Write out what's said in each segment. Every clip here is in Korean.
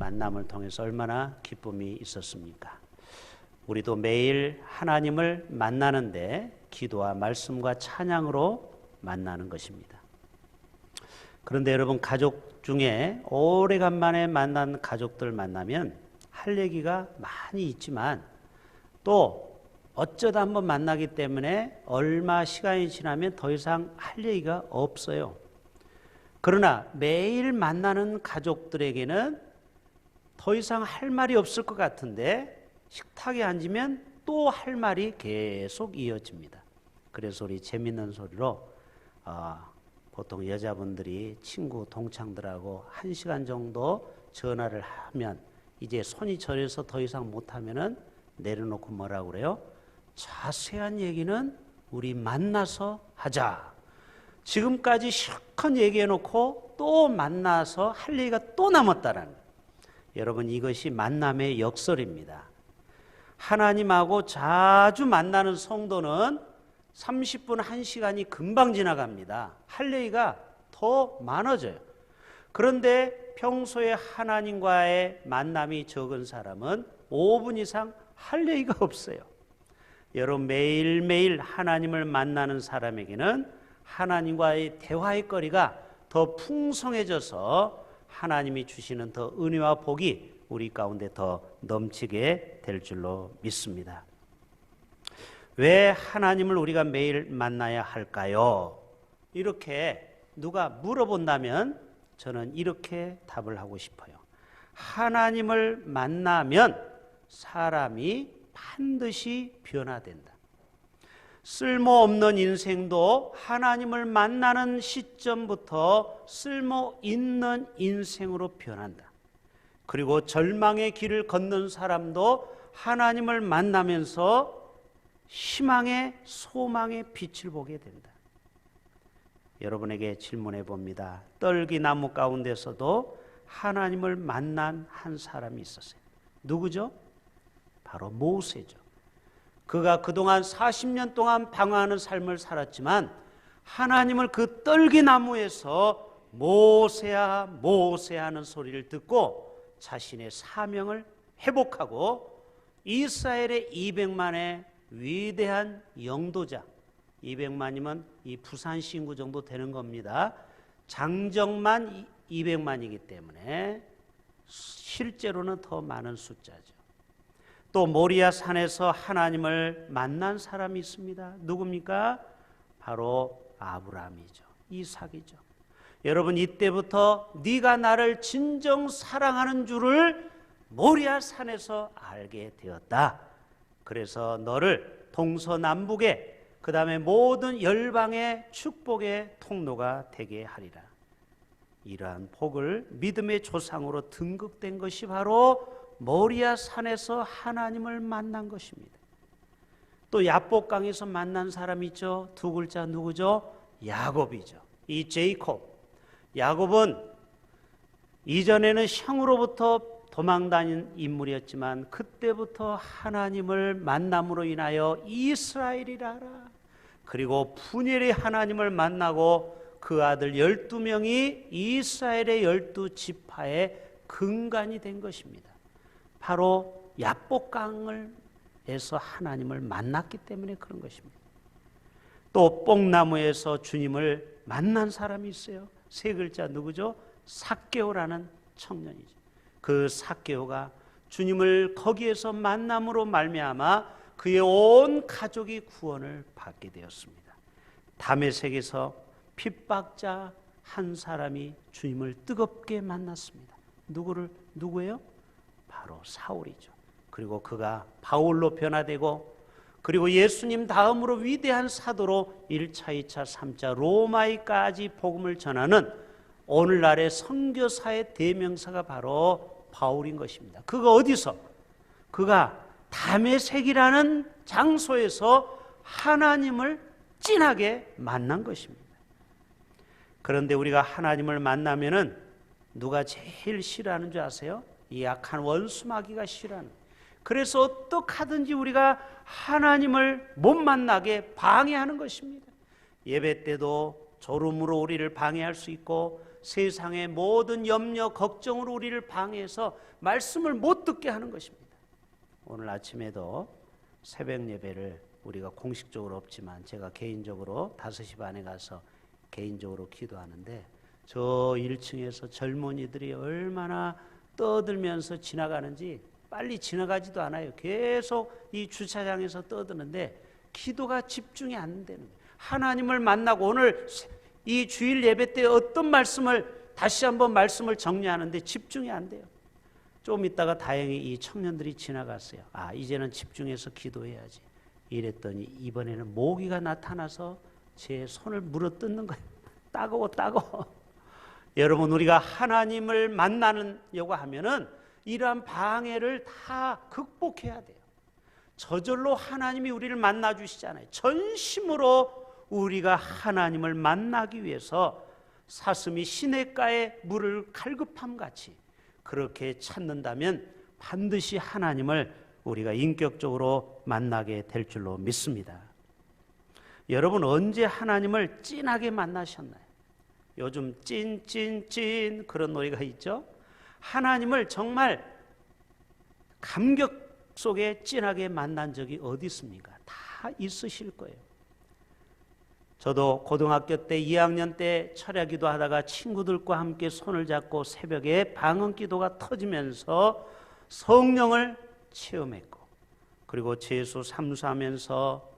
만남을 통해서 얼마나 기쁨이 있었습니까? 우리도 매일 하나님을 만나는데 기도와 말씀과 찬양으로 만나는 것입니다. 그런데 여러분, 가족 중에 오래간만에 만난 가족들 만나면 할 얘기가 많이 있지만 또 어쩌다 한번 만나기 때문에 얼마 시간이 지나면 더 이상 할 얘기가 없어요. 그러나 매일 만나는 가족들에게는 더 이상 할 말이 없을 것 같은데 식탁에 앉으면 또 할 말이 계속 이어집니다. 그래서 우리 재밌는 소리로 보통 여자분들이 친구 동창들하고 1시간 정도 전화를 하면 이제 손이 저려서 더 이상 못하면은 내려놓고 뭐라고 그래요? 자세한 얘기는 우리 만나서 하자. 지금까지 실컷 얘기해놓고 또 만나서 할 얘기가 또 남았다라는 거예요. 여러분, 이것이 만남의 역설입니다. 하나님하고 자주 만나는 성도는 30분, 1시간이 금방 지나갑니다. 할 얘기가 더 많아져요. 그런데 평소에 하나님과의 만남이 적은 사람은 5분 이상 할 얘기가 없어요. 여러분, 매일매일 하나님을 만나는 사람에게는 하나님과의 대화의 거리가 더 풍성해져서 하나님이 주시는 더 은혜와 복이 우리 가운데 더 넘치게 될 줄로 믿습니다. 왜 하나님을 우리가 매일 만나야 할까요? 이렇게 누가 물어본다면 저는 이렇게 답을 하고 싶어요. 하나님을 만나면 사람이 반드시 변화된다. 쓸모없는 인생도 하나님을 만나는 시점부터 쓸모있는 인생으로 변한다. 그리고 절망의 길을 걷는 사람도 하나님을 만나면서 희망의, 소망의 빛을 보게 된다. 여러분에게 질문해 봅니다. 떨기나무 가운데서도 하나님을 만난 한 사람이 있었어요. 누구죠? 바로 모세죠. 그가 그동안 40년 동안 방황하는 삶을 살았지만 하나님을 그 떨기나무에서 모세야 모세야 하는 소리를 듣고 자신의 사명을 회복하고 이스라엘의 200만의 위대한 영도자, 200만이면 이 부산 신구 정도 되는 겁니다. 장정만 200만이기 때문에 실제로는 더 많은 숫자죠. 또 모리아 산에서 하나님을 만난 사람이 있습니다. 누굽니까? 바로 아브라함이죠. 이삭이죠. 여러분, 이때부터 네가 나를 진정 사랑하는 줄을 모리아 산에서 알게 되었다. 그래서 너를 동서남북에 그 다음에 모든 열방의 축복의 통로가 되게 하리라. 이러한 복을 믿음의 조상으로 등극된 것이 바로 모리아 산에서 하나님을 만난 것입니다. 또 야복강에서 만난 사람이 있죠. 두 글자 누구죠? 야곱이죠. 이 제이콥. 야곱은 이전에는 형으로부터 도망다닌 인물이었지만 그때부터 하나님을 만남으로 인하여 이스라엘이라 하라. 그리고 분열의 하나님을 만나고 그 아들 12명이 이스라엘의 12지파의 근간이 된 것입니다. 바로 야복강에서 하나님을 만났기 때문에 그런 것입니다. 또 뽕나무에서 주님을 만난 사람이 있어요. 세 글자 누구죠? 삭개오라는 청년이죠. 그 삭개오가 주님을 거기에서 만남으로 말미암아 그의 온 가족이 구원을 받게 되었습니다. 다메섹에서 핍박자 한 사람이 주님을 뜨겁게 만났습니다. 누구예요? 바로 사울이죠. 그리고 그가 바울로 변화되고 그리고 예수님 다음으로 위대한 사도로 1차, 2차, 3차 로마에까지 복음을 전하는 오늘날의 선교사의 대명사가 바로 바울인 것입니다. 그가 어디서? 그가 다메섹이라는 장소에서 하나님을 진하게 만난 것입니다. 그런데 우리가 하나님을 만나면은 누가 제일 싫어하는 줄 아세요? 이 악한 원수마귀가 싫어하는. 그래서 어떡하든지 우리가 하나님을 못 만나게 방해하는 것입니다. 예배 때도 졸음으로 우리를 방해할 수 있고 세상의 모든 염려, 걱정으로 우리를 방해해서 말씀을 못 듣게 하는 것입니다. 오늘 아침에도 새벽 예배를 우리가 공식적으로 없지만 제가 개인적으로 5시 반에 가서 개인적으로 기도하는데, 저 1층에서 젊은이들이 얼마나 떠들면서 지나가는지, 빨리 지나가지도 않아요. 계속 이 주차장에서 떠드는데 기도가 집중이 안 되는 거예요. 하나님을 만나고, 오늘 이 주일 예배 때 어떤 말씀을 다시 한번 말씀을 정리하는데 집중이 안 돼요. 좀 있다가 다행히 이 청년들이 지나갔어요. 이제는 집중해서 기도해야지 이랬더니 이번에는 모기가 나타나서 제 손을 물어뜯는 거예요. 따가워. 여러분, 우리가 하나님을 만나려고 하면은 이러한 방해를 다 극복해야 돼요. 저절로 하나님이 우리를 만나 주시잖아요. 전심으로 우리가 하나님을 만나기 위해서 사슴이 시냇가에 물을 갈급함 같이 그렇게 찾는다면 반드시 하나님을 우리가 인격적으로 만나게 될 줄로 믿습니다. 여러분, 언제 하나님을 찐하게 만나셨나요? 요즘 찐 그런 노래가 있죠. 하나님을 정말 감격 속에 찐하게 만난 적이 어디 있습니까? 다 있으실 거예요. 저도 고등학교 때 2학년 때 철야기도 하다가 친구들과 함께 손을 잡고 새벽에 방언기도가 터지면서 성령을 체험했고, 그리고 제수 삼수하면서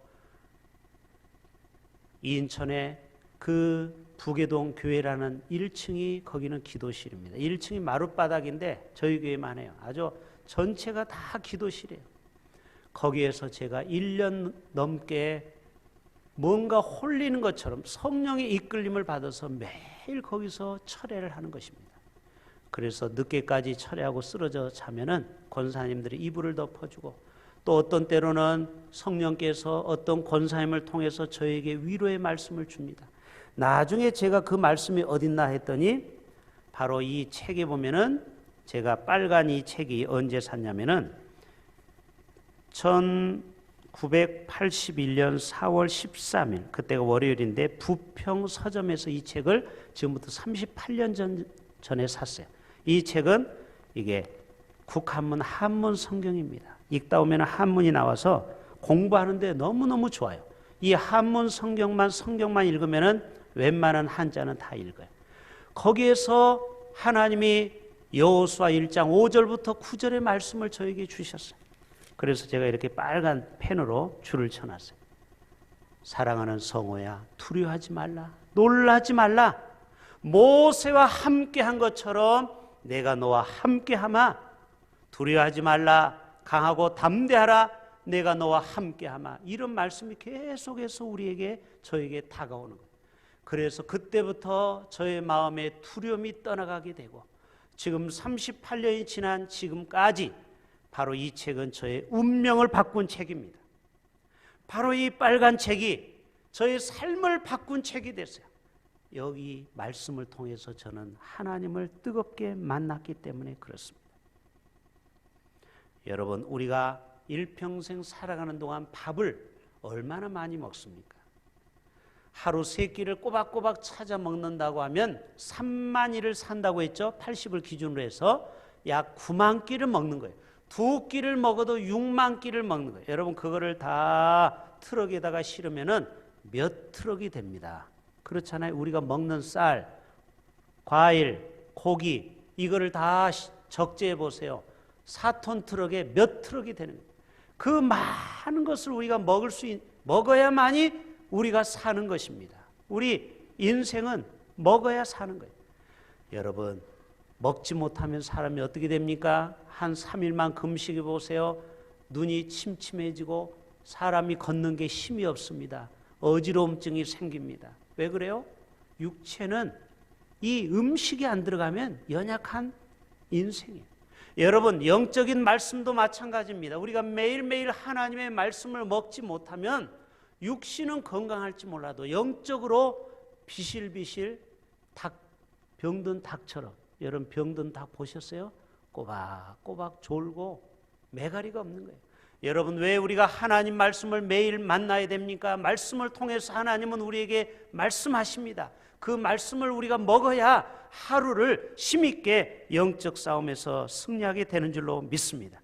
인천에 그 부계동 교회라는 1층이, 거기는 기도실입니다. 1층이 마룻바닥인데 저희 교회만 해요. 아주 전체가 다 기도실이에요. 거기에서 제가 1년 넘게 뭔가 홀리는 것처럼 성령의 이끌림을 받아서 매일 거기서 철회를 하는 것입니다. 그래서 늦게까지 철회하고 쓰러져 자면은 권사님들이 이불을 덮어주고, 또 어떤 때로는 성령께서 어떤 권사님을 통해서 저에게 위로의 말씀을 줍니다. 나중에 제가 그 말씀이 어딨나 했더니 바로 이 책에 보면은, 제가 빨간 이 책이 언제 샀냐면은 1981년 4월 13일, 그때가 월요일인데 부평 서점에서 이 책을 지금부터 38년 전에 샀어요. 이 책은 이게 국한문 한문 성경입니다. 읽다 보면 한문이 나와서 공부하는데 너무너무 좋아요. 이 한문 성경만 읽으면은 웬만한 한자는 다 읽어요. 거기에서 하나님이 여호수아 1장 5절부터 9절의 말씀을 저에게 주셨어요. 그래서 제가 이렇게 빨간 펜으로 줄을 쳐놨어요. 사랑하는 성호야, 두려워하지 말라, 놀라지 말라. 모세와 함께한 것처럼 내가 너와 함께하마. 두려워하지 말라, 강하고 담대하라, 내가 너와 함께하마. 이런 말씀이 계속해서 저에게 다가오는 거예요. 그래서 그때부터 저의 마음에 두려움이 떠나가게 되고, 지금 38년이 지난 지금까지 바로 이 책은 저의 운명을 바꾼 책입니다. 바로 이 빨간 책이 저의 삶을 바꾼 책이 됐어요. 여기 말씀을 통해서 저는 하나님을 뜨겁게 만났기 때문에 그렇습니다. 여러분, 우리가 일평생 살아가는 동안 밥을 얼마나 많이 먹습니까? 하루 3끼를 꼬박꼬박 찾아 먹는다고 하면 3만 일을 산다고 했죠. 80을 기준으로 해서 약 9만 끼를 먹는 거예요. 2끼를 먹어도 6만 끼를 먹는 거예요. 여러분, 그거를 다 트럭에다가 실으면은 몇 트럭이 됩니다. 그렇잖아요. 우리가 먹는 쌀, 과일, 고기, 이거를 다 적재해 보세요. 4톤 트럭에 몇 트럭이 되는 거예요. 그 많은 것을 우리가 먹어야만이 우리가 사는 것입니다. 우리 인생은 먹어야 사는 거예요. 여러분, 먹지 못하면 사람이 어떻게 됩니까? 한 3일만 금식해 보세요. 눈이 침침해지고 사람이 걷는 게 힘이 없습니다. 어지러움증이 생깁니다. 왜 그래요? 육체는 이 음식이 안 들어가면 연약한 인생이에요. 여러분, 영적인 말씀도 마찬가지입니다. 우리가 매일매일 하나님의 말씀을 먹지 못하면 육신은 건강할지 몰라도 영적으로 비실비실 병든 닭처럼, 여러분 병든 닭 보셨어요? 꼬박꼬박 졸고 매가리가 없는 거예요. 여러분, 왜 우리가 하나님 말씀을 매일 만나야 됩니까? 말씀을 통해서 하나님은 우리에게 말씀하십니다. 그 말씀을 우리가 먹어야 하루를 힘있게 영적 싸움에서 승리하게 되는 줄로 믿습니다.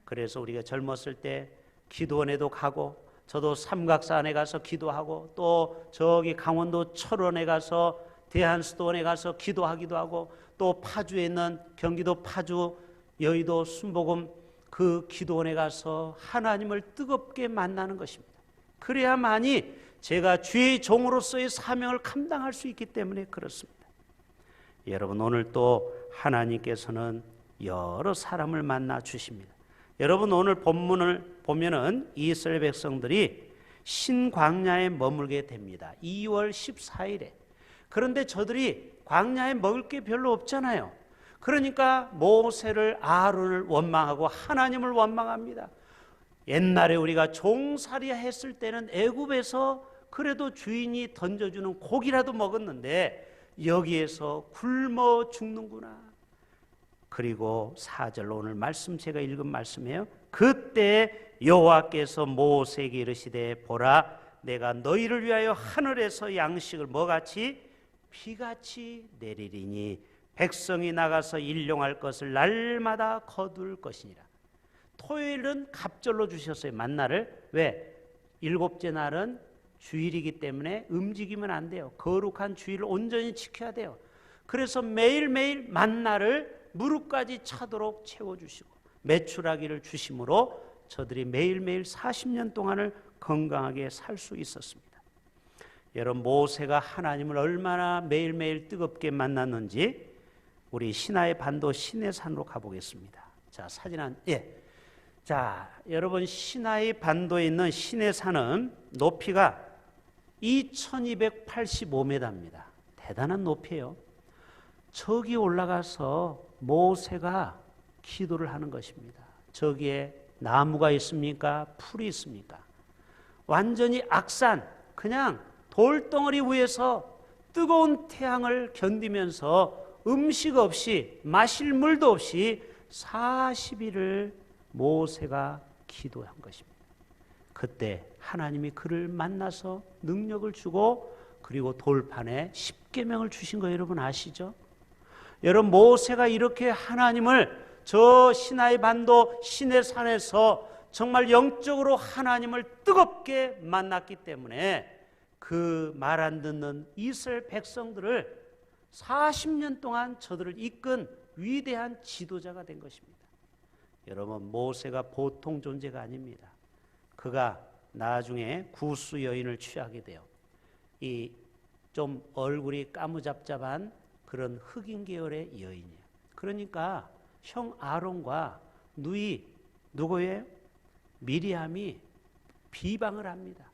그래서 우리가 젊었을 때 기도원에도 가고, 저도 삼각산에 가서 기도하고, 또 저기 강원도 철원에 가서 대한수도원에 가서 기도하기도 하고, 또 파주에 있는 경기도 파주 여의도 순복음 그 기도원에 가서 하나님을 뜨겁게 만나는 것입니다. 그래야만이 제가 주의 종으로서의 사명을 감당할 수 있기 때문에 그렇습니다. 여러분, 오늘 또 하나님께서는 여러 사람을 만나 주십니다. 여러분, 오늘 본문을 보면은 이스라엘 백성들이 신광야에 머물게 됩니다. 2월 14일에. 그런데 저들이 광야에 먹을 게 별로 없잖아요. 그러니까 모세를, 아론을 원망하고 하나님을 원망합니다. 옛날에 우리가 종살이 했을 때는 애굽에서 그래도 주인이 던져주는 고기라도 먹었는데 여기에서 굶어 죽는구나. 그리고 4절로 오늘 말씀 제가 읽은 말씀이에요. 그때 여호와께서 모세에게 이르시되 보라, 내가 너희를 위하여 하늘에서 양식을 뭐같이 비같이 내리리니 백성이 나가서 일용할 것을 날마다 거둘 것이니라. 토요일은 갑절로 주셨어요, 만나를. 왜? 7째 날은 주일이기 때문에 움직이면 안 돼요. 거룩한 주일을 온전히 지켜야 돼요. 그래서 매일매일 만나를 무릎까지 차도록 채워주시고 메추라기를 주심으로 저들이 매일매일 40년 동안을 건강하게 살 수 있었습니다. 여러분, 모세가 하나님을 얼마나 매일매일 뜨겁게 만났는지 우리 시나이 반도 시내산으로 가보겠습니다. 자, 사진 한, 자, 여러분, 시나이 반도에 있는 시내산은 높이가 2285m입니다. 대단한 높이에요. 저기 올라가서 모세가 기도를 하는 것입니다. 저기에 나무가 있습니까? 풀이 있습니까? 완전히 악산, 그냥 돌덩어리 위에서 뜨거운 태양을 견디면서 음식 없이 마실 물도 없이 40일을 모세가 기도한 것입니다. 그때 하나님이 그를 만나서 능력을 주고 그리고 돌판에 십계명을 주신 거 여러분 아시죠? 여러분, 모세가 이렇게 하나님을 저 시나이 반도 시내산에서 정말 영적으로 하나님을 뜨겁게 만났기 때문에 그 말 안 듣는 이스라엘 백성들을 40년 동안 저들을 이끈 위대한 지도자가 된 것입니다. 여러분, 모세가 보통 존재가 아닙니다. 그가 나중에 구스 여인을 취하게 돼요. 이 좀 얼굴이 까무잡잡한 그런 흑인 계열의 여인이에요. 그러니까 형 아론과 누이 누구예요? 미리암이 비방을 합니다.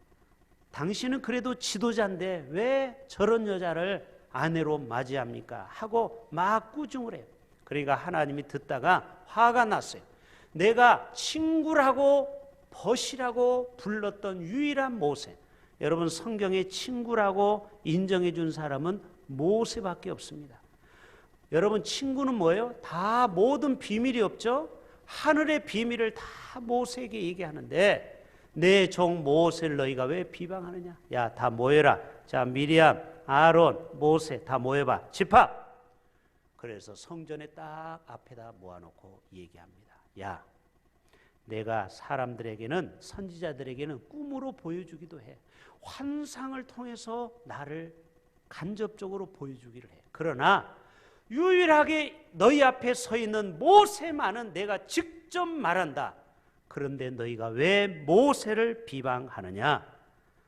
당신은 그래도 지도자인데 왜 저런 여자를 아내로 맞이합니까? 하고 막 꾸중을 해요. 그러니까 하나님이 듣다가 화가 났어요. 내가 친구라고 벗이라고 불렀던 유일한 모세, 여러분, 성경에 친구라고 인정해 준 사람은 모세밖에 없습니다. 여러분, 친구는 뭐예요? 다 모든 비밀이 없죠? 하늘의 비밀을 다 모세에게 얘기하는데 내 종 모세를 너희가 왜 비방하느냐? 야, 다 모여라. 자, 미리암, 아론, 모세 다 모여봐. 집합. 그래서 성전에 딱 앞에다 모아놓고 얘기합니다. 야, 내가 사람들에게는, 선지자들에게는 꿈으로 보여주기도 해. 환상을 통해서 나를 간접적으로 보여주기를 해. 그러나 유일하게 너희 앞에 서 있는 모세만은 내가 직접 말한다. 그런데 너희가 왜 모세를 비방하느냐?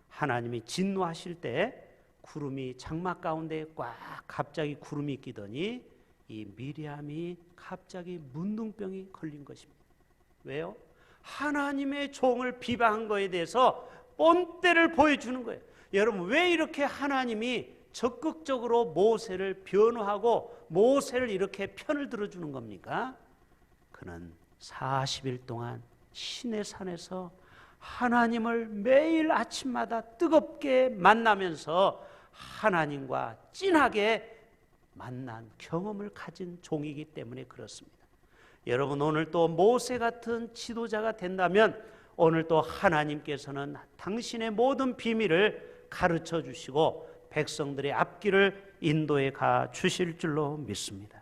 하나님이 진노하실 때 구름이 장막 가운데 꽉 갑자기 구름이 끼더니 이 미리암이 갑자기 문둥병이 걸린 것입니다. 왜요? 하나님의 종을 비방한 거에 대해서 본때를 보여주는 거예요. 여러분, 왜 이렇게 하나님이 적극적으로 모세를 변호하고 모세를 이렇게 편을 들어주는 겁니까? 그는 40일 동안 시내산에서 하나님을 매일 아침마다 뜨겁게 만나면서 하나님과 진하게 만난 경험을 가진 종이기 때문에 그렇습니다. 여러분, 오늘 또 모세 같은 지도자가 된다면 오늘 또 하나님께서는 당신의 모든 비밀을 가르쳐 주시고 백성들의 앞길을 인도해 가 주실 줄로 믿습니다.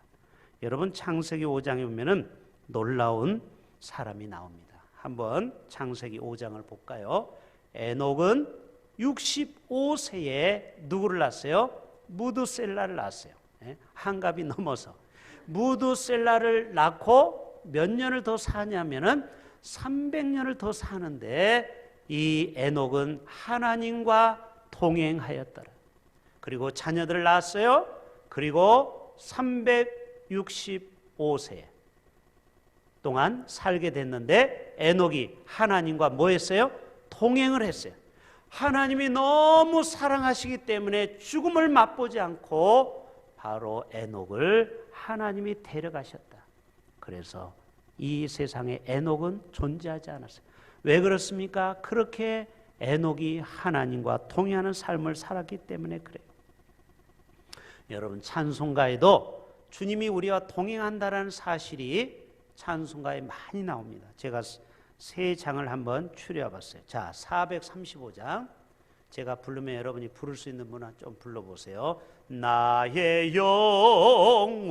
여러분 창세기 5장에 보면은 놀라운 사람이 나옵니다. 한번 창세기 5장을 볼까요? 에녹은 65세에 누구를 낳았어요? 무드셀라를 낳았어요. 한갑이 넘어서 무드셀라를 낳고 몇 년을 더 사냐면은 300년을 더 사는데 이 에녹은 하나님과 동행하였더라. 그리고 자녀들을 낳았어요. 그리고 365세 동안 살게 됐는데 에녹이 하나님과 뭐 했어요? 동행을 했어요. 하나님이 너무 사랑하시기 때문에 죽음을 맛보지 않고 바로 에녹을 하나님이 데려가셨다. 그래서 이 세상에 에녹은 존재하지 않았어요. 왜 그렇습니까? 그렇게 에녹이 하나님과 동행하는 삶을 살았기 때문에 그래요. 여러분 찬송가에도 주님이 우리와 동행한다라는 사실이 찬송가에 많이 나옵니다. 제가 세 장을 한번 추려봤어요. 자, 435장 제가 부르면 여러분이 부를 수 있는 분은 좀 불러보세요. 나의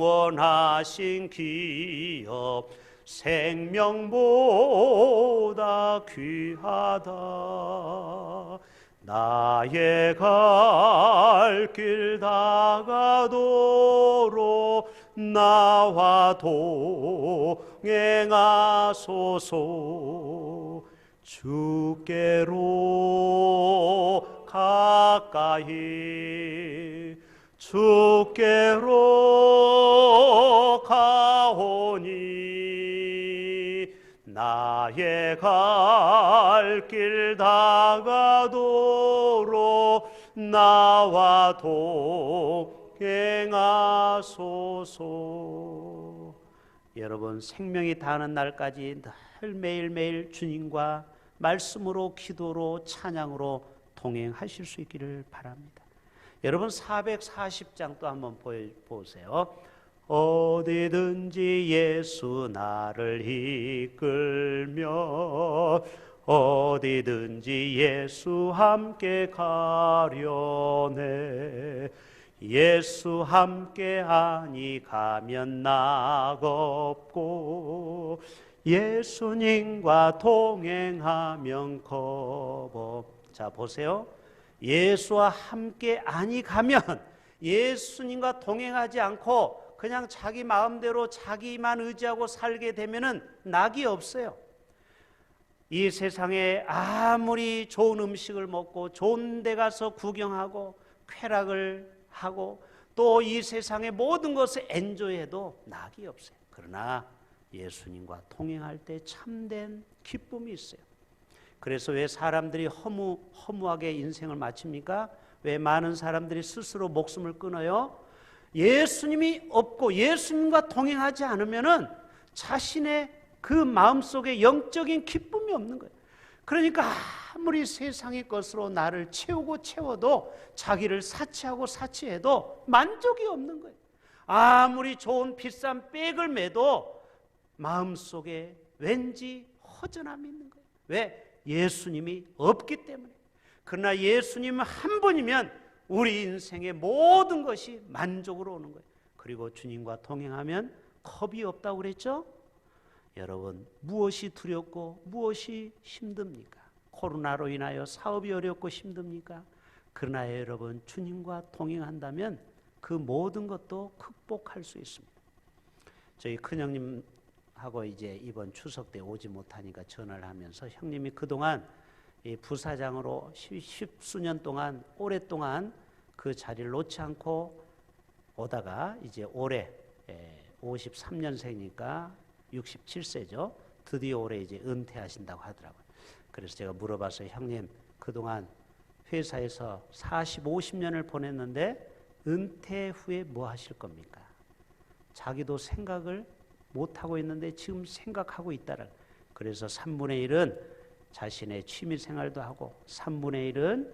영원하신 기업 생명보다 귀하다. 나의 갈 길 다가도록 나와 동행하소서. 주께로 가까이 주께로 가오니 나의 갈 길 다가도록 나와 동행하소서. 여러분 생명이 다하는 날까지 늘 매일매일 주님과 말씀으로 기도로 찬양으로 동행하실 수 있기를 바랍니다. 여러분 440장 또 한번 보세요. 어디든지 예수 나를 이끌며 어디든지 예수 함께 가려네. 예수 함께 하니 가면 낙없고 예수님과 동행하면 겁. 자 보세요. 예수와 함께 아니 가면 예수님과 동행하지 않고 그냥 자기 마음대로 자기만 의지하고 살게 되면은 낙이 없어요. 이 세상에 아무리 좋은 음식을 먹고 좋은 데 가서 구경하고 쾌락을 하고 또 이 세상의 모든 것을 엔조이해도 낙이 없어요. 그러나 예수님과 동행할 때 참된 기쁨이 있어요. 그래서 왜 사람들이 허무하게 인생을 마칩니까? 왜 많은 사람들이 스스로 목숨을 끊어요? 예수님이 없고 예수님과 동행하지 않으면은 자신의 그 마음속에 영적인 기쁨이 없는 거예요. 그러니까 아무리 세상의 것으로 나를 채워도 자기를 사치해도 만족이 없는 거예요. 아무리 좋은 비싼 백을 매도 마음속에 왠지 허전함이 있는 거예요. 왜? 예수님이 없기 때문에. 그러나 예수님 한 분이면 우리 인생의 모든 것이 만족으로 오는 거예요. 그리고 주님과 동행하면 겁이 없다고 그랬죠? 여러분 무엇이 두렵고 무엇이 힘듭니까? 코로나로 인하여 사업이 어렵고 힘듭니까? 그러나 여러분 주님과 동행한다면 그 모든 것도 극복할 수 있습니다. 저희 큰형님하고 이제 이번 추석 때 오지 못하니까 전화를 하면서 형님이 그동안 이 부사장으로 십수년 동안 오랫동안 그 자리를 놓지 않고 오다가 이제 올해 53년생이니까 67세죠. 드디어 올해 이제 은퇴하신다고 하더라고요. 그래서 제가 물어봤어요. 형님 그동안 회사에서 40, 50년을 보냈는데 은퇴 후에 뭐 하실 겁니까? 자기도 생각을 못하고 있는데 지금 생각하고 있다라. 그래서 3분의 1은 자신의 취미 생활도 하고 3분의 1은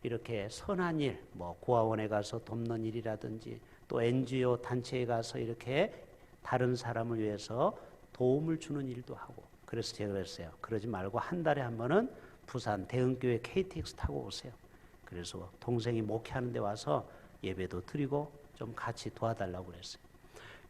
이렇게 선한 일, 뭐 고아원에 가서 돕는 일이라든지 또 NGO 단체에 가서 이렇게 다른 사람을 위해서 도움을 주는 일도 하고. 그래서 제가 그랬어요. 그러지 말고 한 달에 한 번은 부산 대흥교회 KTX 타고 오세요. 그래서 동생이 목회하는 데 와서 예배도 드리고 좀 같이 도와달라고 그랬어요.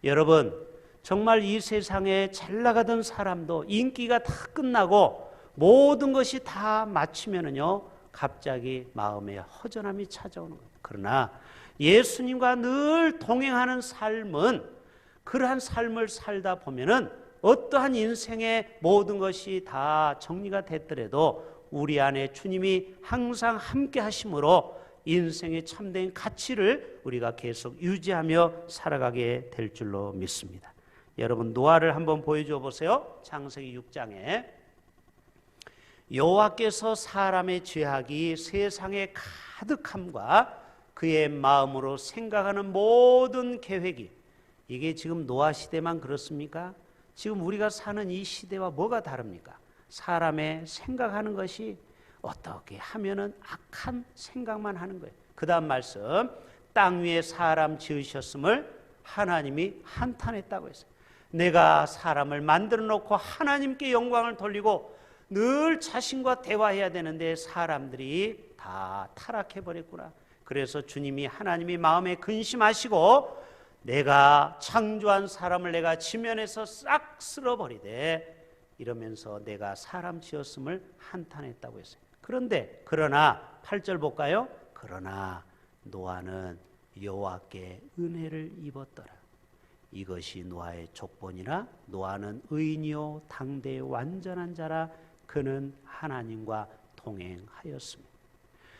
여러분, 정말 이 세상에 잘 나가던 사람도 인기가 다 끝나고 모든 것이 다 마치면은요, 갑자기 마음에 허전함이 찾아오는 거예요. 그러나 예수님과 늘 동행하는 삶은, 그러한 삶을 살다 보면은 어떠한 인생의 모든 것이 다 정리가 됐더라도 우리 안에 주님이 항상 함께 하심으로 인생의 참된 가치를 우리가 계속 유지하며 살아가게 될 줄로 믿습니다. 여러분, 노아를 한번 보여줘 보세요. 창세기 6장에 여호와께서 사람의 죄악이 세상에 가득함과 그의 마음으로 생각하는 모든 계획이, 이게 지금 노아 시대만 그렇습니까? 지금 우리가 사는 이 시대와 뭐가 다릅니까? 사람의 생각하는 것이 어떻게 하면은 악한 생각만 하는 거예요. 그 다음 말씀, 땅 위에 사람 지으셨음을 하나님이 한탄했다고 했어요. 내가 사람을 만들어 놓고 하나님께 영광을 돌리고 늘 자신과 대화해야 되는데 사람들이 다 타락해 버렸구나. 그래서 주님이, 하나님이 마음에 근심하시고 내가 창조한 사람을 내가 지면에서 싹 쓸어버리되, 이러면서 내가 사람 지었음을 한탄했다고 했어요. 그러나 8절 볼까요? 그러나 노아는 여호와께 은혜를 입었더라. 이것이 노아의 족본이라. 노아는 의인이요 당대의 완전한 자라. 그는 하나님과 동행하였습니다.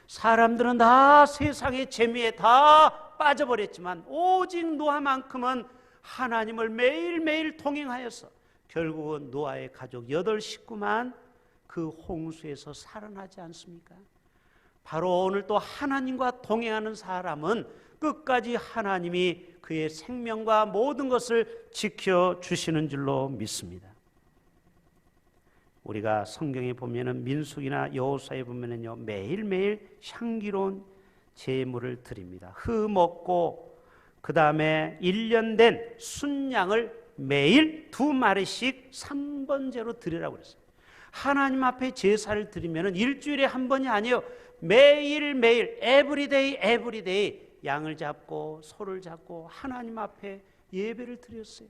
사람들은 다 세상의 재미에 다 빠져버렸지만 오직 노아만큼은 하나님을 매일매일 동행하여서 결국은 노아의 가족 8식구만 그 홍수에서 살아나지 않습니까? 바로 오늘 또 하나님과 동행하는 사람은 끝까지 하나님이 그의 생명과 모든 것을 지켜주시는 줄로 믿습니다. 우리가 성경에 보면은 민수기나 여호수아에 보면은요, 매일매일 향기로운 제물을 드립니다. 흠없고 그 다음에 1년 된 순양을 매일 2마리씩 3번째로 드리라고 그랬어요. 하나님 앞에 제사를 드리면은 일주일에 한 번이 아니에요. 매일매일 에브리데이 양을 잡고 소를 잡고 하나님 앞에 예배를 드렸어요.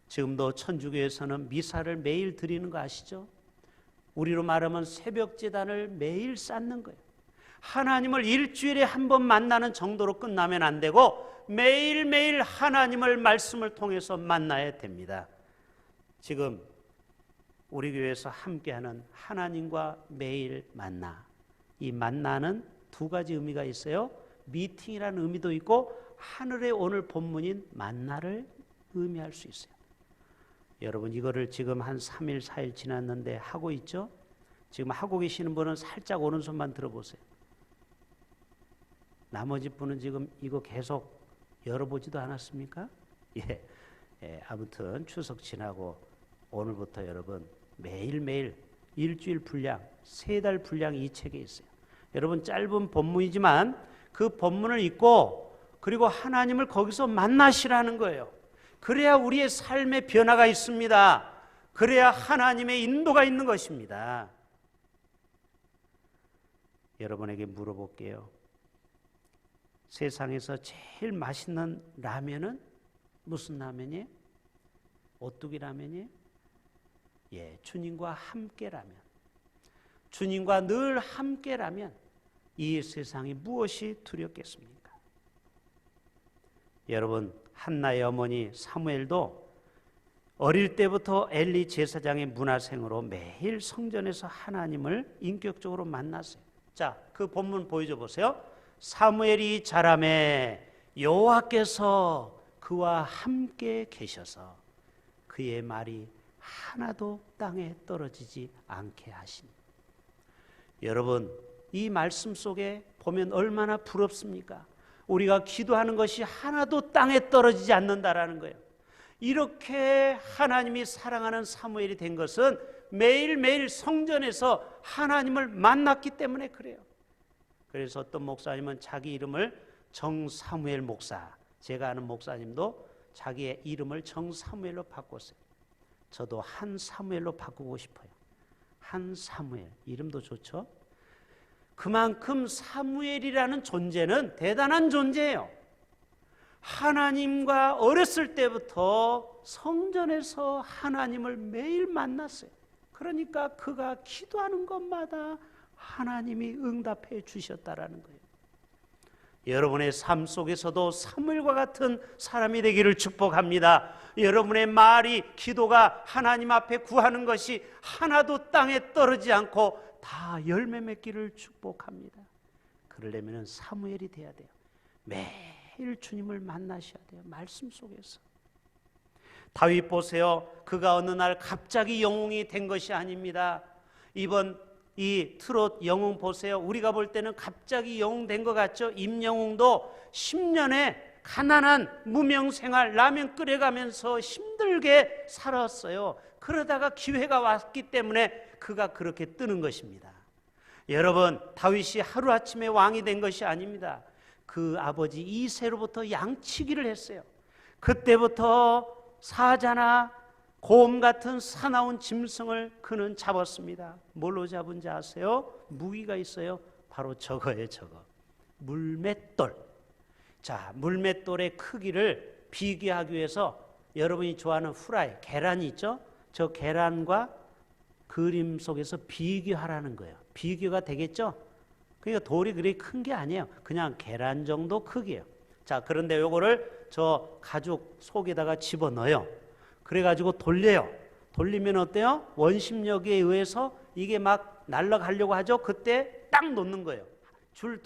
지금도 천주교에서는 미사를 매일 드리는 거 아시죠? 우리로 말하면 새벽 제단을 매일 쌓는 거예요. 하나님을 일주일에 한 번 만나는 정도로 끝나면 안 되고 매일매일 하나님을 말씀을 통해서 만나야 됩니다. 지금 우리 교회에서 함께하는 하나님과 매일 만나, 이 만나는 2가지 의미가 있어요. 미팅이라는 의미도 있고 하늘의 오늘 본문인 만나를 의미할 수 있어요. 여러분, 이거를 지금 한 3일 4일 지났는데 하고 있죠? 지금 하고 계시는 분은 살짝 오른손만 들어보세요. 나머지 분은 지금 이거 계속 열어보지도 않았습니까? 아무튼 추석 지나고 오늘부터 여러분 매일매일 일주일 분량, 3달 분량 이 책에 있어요. 여러분, 짧은 본문이지만 그 본문을 읽고 그리고 하나님을 거기서 만나시라는 거예요. 그래야 우리의 삶의 변화가 있습니다. 그래야 하나님의 인도가 있는 것입니다. 여러분에게 물어볼게요. 세상에서 제일 맛있는 라면은 무슨 라면이에요? 오뚜기 라면이에요? 주님과 함께라면, 주님과 늘 함께라면 이 세상이 무엇이 두렵겠습니까? 여러분, 한나의 어머니 사무엘도 어릴 때부터 엘리 제사장의 문화생으로 매일 성전에서 하나님을 인격적으로 만났어요. 자, 그 본문 보여줘 보세요. 사무엘이 자라매 여호와께서 그와 함께 계셔서 그의 말이 하나도 땅에 떨어지지 않게 하시니. 여러분, 이 말씀 속에 보면 얼마나 부럽습니까? 우리가 기도하는 것이 하나도 땅에 떨어지지 않는다라는 거예요. 이렇게 하나님이 사랑하는 사무엘이 된 것은 매일매일 성전에서 하나님을 만났기 때문에 그래요. 그래서 어떤 목사님은 자기 이름을 정사무엘 목사, 제가 아는 목사님도 자기의 이름을 정사무엘로 바꿨어요. 저도 한사무엘로 바꾸고 싶어요. 한사무엘, 이름도 좋죠? 그만큼 사무엘이라는 존재는 대단한 존재예요. 하나님과 어렸을 때부터 성전에서 하나님을 매일 만났어요. 그러니까 그가 기도하는 것마다 하나님이 응답해 주셨다라는 거예요. 여러분의 삶 속에서도 사무엘과 같은 사람이 되기를 축복합니다. 여러분의 말이, 기도가 하나님 앞에 구하는 것이 하나도 땅에 떨어지지 않고 다 열매 맺기를 축복합니다. 그러려면 사무엘이 돼야 돼요. 매일 주님을 만나셔야 돼요. 말씀 속에서. 다윗 보세요. 그가 어느 날 갑자기 영웅이 된 것이 아닙니다. 이번 이 트롯 영웅 보세요. 우리가 볼 때는 갑자기 영웅 된 것 같죠? 임영웅도 10년의 가난한 무명생활, 라면 끓여가면서 힘들게 살았어요. 그러다가 기회가 왔기 때문에 그가 그렇게 뜨는 것입니다. 여러분, 다윗이 하루아침에 왕이 된 것이 아닙니다. 그 아버지 이새로부터 양치기를 했어요. 그때부터 사자나 곰 같은 사나운 짐승을 그는 잡았습니다. 뭘로 잡은지 아세요? 무기가 있어요. 바로 저거예요, 저거. 물맷돌. 자, 물맷돌의 크기를 비교하기 위해서 여러분이 좋아하는 후라이, 계란이 있죠? 저 계란과 그림 속에서 비교하라는 거예요. 비교가 되겠죠? 그러니까 돌이 그렇게 큰 게 아니에요. 그냥 계란 정도 크기예요. 자, 그런데 요거를 저 가죽 속에다가 집어넣어요. 그래가지고 돌려요. 돌리면 어때요? 원심력에 의해서 이게 막 날아가려고 하죠. 그때 딱 놓는 거예요. 줄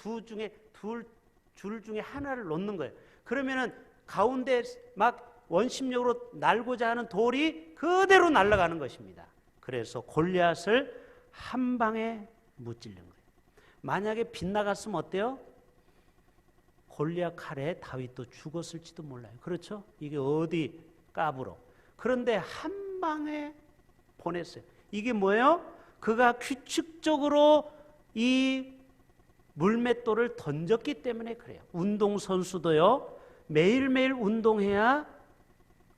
중에 하나를 놓는 거예요. 그러면은 가운데 막 원심력으로 날고자 하는 돌이 그대로 날아가는 것입니다. 그래서 골리앗을 한 방에 무찔른 거예요. 만약에 빗나갔으면 어때요? 골리앗 칼에 다윗도 죽었을지도 몰라요. 그렇죠? 이게 어디 까불어. 그런데 한 방에 보냈어요. 이게 뭐예요? 그가 규칙적으로 이 물맷돌을 던졌기 때문에 그래요. 운동선수도요, 매일매일 운동해야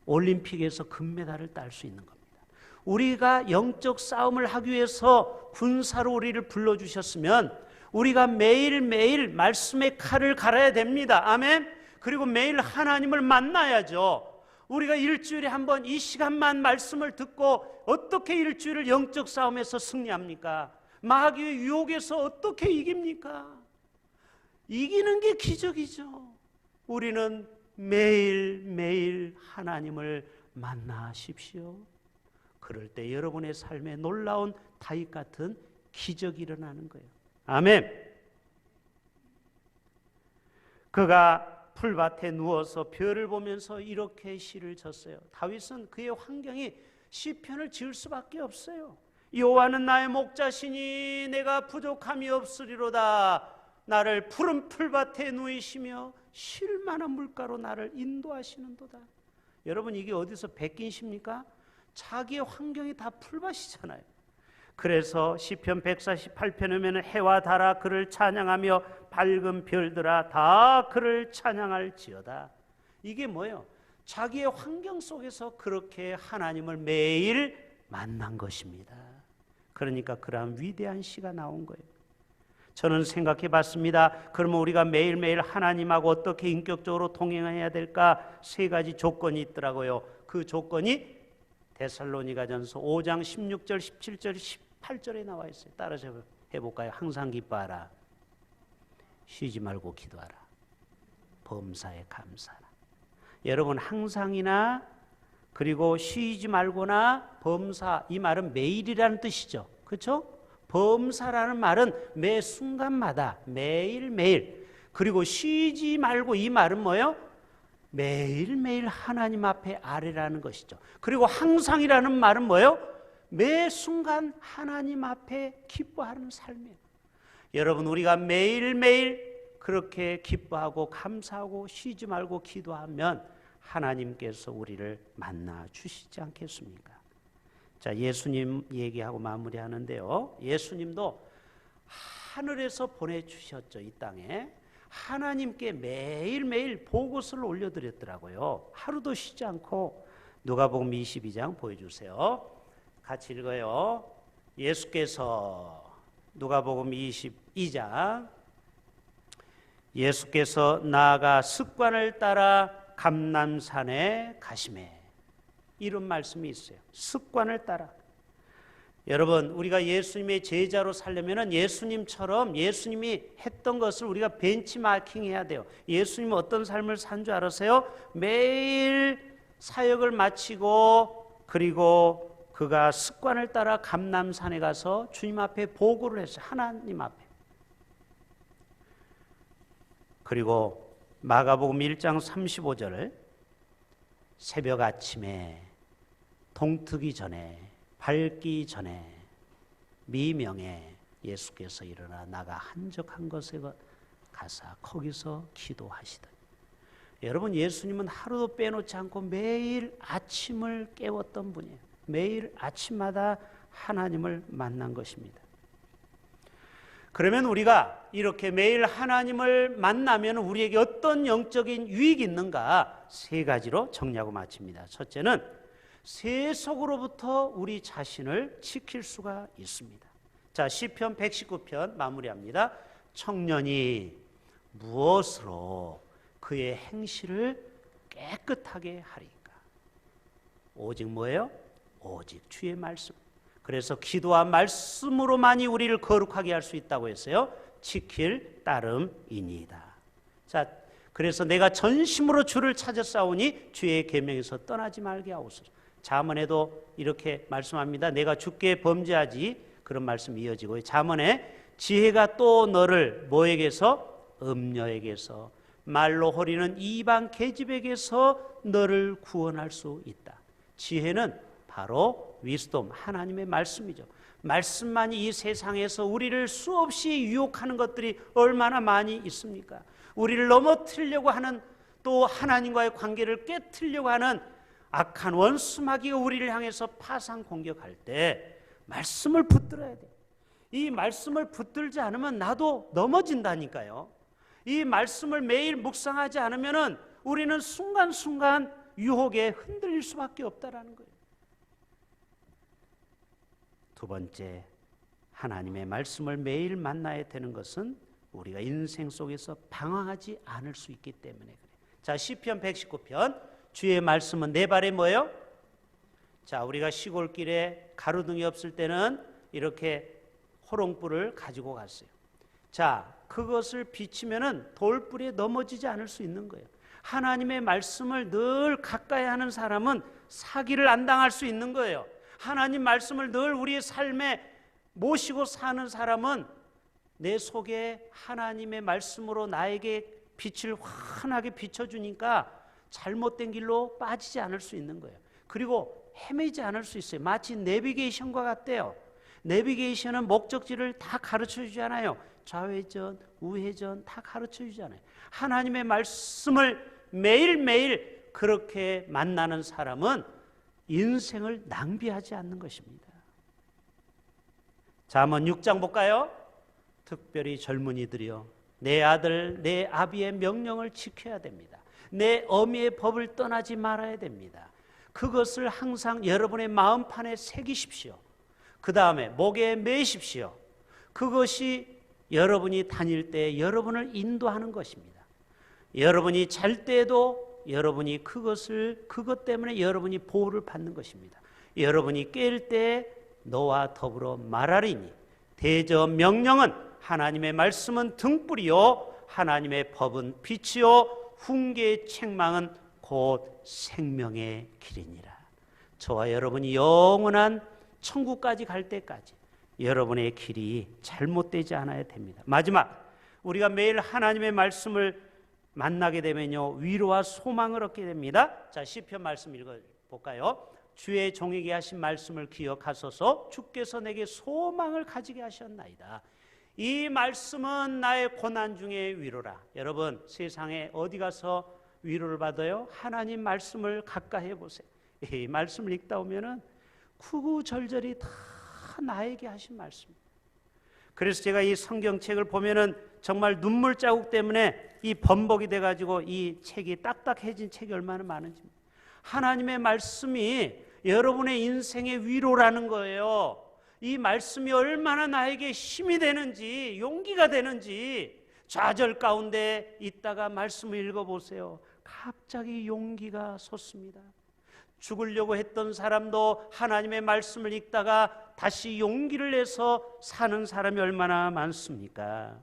올림픽에서 금메달을 딸 수 있는 겁니다. 우리가 영적 싸움을 하기 위해서 군사로 우리를 불러주셨으면 우리가 매일매일 말씀의 칼을 갈아야 됩니다. 아멘. 그리고 매일 하나님을 만나야죠. 우리가 일주일에 한 번 이 시간만 말씀을 듣고 어떻게 일주일을 영적 싸움에서 승리합니까? 마귀의 유혹에서 어떻게 이깁니까? 이기는 게 기적이죠. 우리는 매일매일 하나님을 만나십시오. 그럴 때 여러분의 삶에 놀라운 다윗 같은 기적이 일어나는 거예요. 아멘. 그가 풀밭에 누워서 별을 보면서 이렇게 시를 졌어요. 다윗은 그의 환경이 시편을 지을 수밖에 없어요. 여호와는 나의 목자시니 내가 부족함이 없으리로다. 나를 푸른 풀밭에 누이시며 쉴 만한 물가로 나를 인도하시는도다. 여러분, 이게 어디서 베낀 시입니까? 자기의 환경이 다 풀밭이잖아요. 그래서 시편 148편에 보면 해와 달아 그를 찬양하며 밝은 별들아 다 그를 찬양할지어다. 이게 뭐예요? 자기의 환경 속에서 그렇게 하나님을 매일 만난 것입니다. 그러니까 그러한 위대한 시가 나온 거예요. 저는 생각해 봤습니다. 그러면 우리가 매일매일 하나님하고 어떻게 인격적으로 동행해야 될까? 세 가지 조건이 있더라고요. 그 조건이 데살로니가전서 5장 16절, 17절, 18절에 나와 있어요. 따라서 해볼까요? 항상 기뻐하라. 쉬지 말고 기도하라. 범사에 감사하라. 여러분, 항상이나 그리고 쉬지 말거나 범사, 이 말은 매일이라는 뜻이죠. 그렇죠? 범사라는 말은 매 순간마다 매일매일, 그리고 쉬지 말고 이 말은 뭐예요? 매일매일 하나님 앞에 아뢰라는 것이죠. 그리고 항상이라는 말은 뭐예요? 매 순간 하나님 앞에 기뻐하는 삶이에요. 여러분, 우리가 매일매일 그렇게 기뻐하고 감사하고 쉬지 말고 기도하면 하나님께서 우리를 만나 주시지 않겠습니까? 자, 예수님 얘기하고 마무리하는데요. 예수님도 하늘에서 보내주셨죠. 이 땅에 하나님께 매일매일 보고서를 올려드렸더라고요. 하루도 쉬지 않고. 누가복음 22장 보여주세요. 같이 읽어요. 예수께서 누가복음 22장 예수께서 나아가 습관을 따라 감람산에 가시매 이런 말씀이 있어요. 습관을 따라. 여러분, 우리가 예수님의 제자로 살려면 예수님처럼 예수님이 했던 것을 우리가 벤치마킹 해야 돼요. 예수님은 어떤 삶을 산 줄 알았어요? 매일 사역을 마치고 그리고 그가 습관을 따라 감람산에 가서 주님 앞에 보고를 했어요. 하나님 앞에. 그리고 마가복음 1장 35절 새벽 아침에 동트기 전에 밝기 전에 미명에 예수께서 일어나 나가 한적한 곳에 가사 거기서 기도하시더니. 여러분, 예수님은 하루도 빼놓지 않고 매일 아침을 깨웠던 분이에요. 매일 아침마다 하나님을 만난 것입니다. 그러면 우리가 이렇게 매일 하나님을 만나면 우리에게 어떤 영적인 유익이 있는가? 세 가지로 정리하고 마칩니다. 첫째는 세속으로부터 우리 자신을 지킬 수가 있습니다. 자, 시편 119편 마무리합니다. 청년이 무엇으로 그의 행실을 깨끗하게 하리까? 오직 뭐예요? 오직 주의 말씀. 그래서 기도와 말씀으로만이 우리를 거룩하게 할 수 있다고 했어요. 지킬 따름이니이다. 자, 그래서 내가 전심으로 주를 찾았사오니 주의 계명에서 떠나지 말게 하옵소서. 잠언에도 이렇게 말씀합니다. 내가 주께 범죄하지, 그런 말씀이 이어지고, 잠언에 지혜가 또 너를 뭐에게서? 음녀에게서, 말로 호리는 이방 계집에게서 너를 구원할 수 있다. 지혜는 바로 위스돔, 하나님의 말씀이죠. 말씀만이 이 세상에서 우리를 수없이 유혹하는 것들이 얼마나 많이 있습니까? 우리를 넘어뜨리려고 하는, 또 하나님과의 관계를 깨트리려고 하는 악한 원수마귀가 우리를 향해서 파상 공격할 때 말씀을 붙들어야 돼. 이 말씀을 붙들지 않으면 나도 넘어진다니까요. 이 말씀을 매일 묵상하지 않으면 우리는 순간순간 유혹에 흔들릴 수밖에 없다라는 거예요. 두 번째, 하나님의 말씀을 매일 만나야 되는 것은 우리가 인생 속에서 방황하지 않을 수 있기 때문에 그래요. 자, 시편 119편 주의 말씀은 내 발에 뭐예요? 자, 우리가 시골길에 가로등이 없을 때는 이렇게 호롱불을 가지고 갔어요. 자, 그것을 비치면은 돌불에 넘어지지 않을 수 있는 거예요. 하나님의 말씀을 늘 가까이 하는 사람은 사기를 안 당할 수 있는 거예요. 하나님 말씀을 늘 우리의 삶에 모시고 사는 사람은 내 속에 하나님의 말씀으로 나에게 빛을 환하게 비춰주니까 잘못된 길로 빠지지 않을 수 있는 거예요. 그리고 헤매지 않을 수 있어요. 마치 내비게이션과 같대요. 내비게이션은 목적지를 다 가르쳐 주잖아요. 좌회전, 우회전 다 가르쳐 주잖아요. 하나님의 말씀을 매일매일 그렇게 만나는 사람은 인생을 낭비하지 않는 것입니다. 잠언 6장 볼까요? 특별히 젊은이들이요, 내 아들 내 아비의 명령을 지켜야 됩니다. 내 어미의 법을 떠나지 말아야 됩니다. 그것을 항상 여러분의 마음판에 새기십시오. 그 다음에 목에 매십시오. 그것이 여러분이 다닐 때 여러분을 인도하는 것입니다. 여러분이 잘 때도 여러분이 그것 때문에 여러분이 보호를 받는 것입니다. 여러분이 깰 때 너와 더불어 말하리니 대저 명령은 하나님의 말씀은 등불이요 하나님의 법은 빛이요 훈계의 책망은 곧 생명의 길이니라. 저와 여러분이 영원한 천국까지 갈 때까지 여러분의 길이 잘못되지 않아야 됩니다. 마지막, 우리가 매일 하나님의 말씀을 만나게 되면요 위로와 소망을 얻게 됩니다. 자, 시편 말씀 읽어볼까요? 주의 종에게 하신 말씀을 기억하소서. 주께서 내게 소망을 가지게 하셨나이다. 이 말씀은 나의 고난 중에 위로라. 여러분, 세상에 어디 가서 위로를 받아요? 하나님 말씀을 가까이 해보세요. 이 말씀을 읽다 보면은 구구절절이 다 나에게 하신 말씀. 그래서 제가 이 성경책을 보면은 정말 눈물 자국 때문에 이 범벅이 돼가지고 이 책이 딱딱해진 책이 얼마나 많은지. 하나님의 말씀이 여러분의 인생의 위로라는 거예요. 이 말씀이 얼마나 나에게 힘이 되는지, 용기가 되는지, 좌절 가운데 있다가 말씀을 읽어보세요. 갑자기 용기가 솟습니다. 죽으려고 했던 사람도 하나님의 말씀을 읽다가 다시 용기를 내서 사는 사람이 얼마나 많습니까?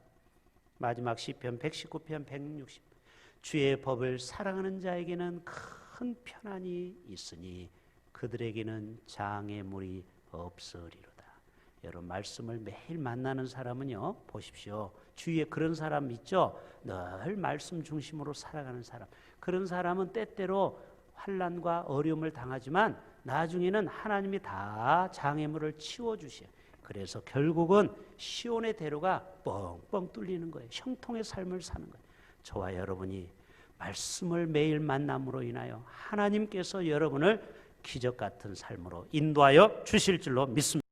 마지막 시편 119편 160. 주의 법을 사랑하는 자에게는 큰 편안이 있으니 그들에게는 장애물이 없으리로다. 여러분, 말씀을 매일 만나는 사람은요, 보십시오. 주위에 그런 사람 있죠? 늘 말씀 중심으로 살아가는 사람. 그런 사람은 때때로 환난과 어려움을 당하지만 나중에는 하나님이 다 장애물을 치워주셔요. 그래서 결국은 시온의 대로가 뻥뻥 뚫리는 거예요. 형통의 삶을 사는 거예요. 저와 여러분이 말씀을 매일 만남으로 인하여 하나님께서 여러분을 기적 같은 삶으로 인도하여 주실 줄로 믿습니다.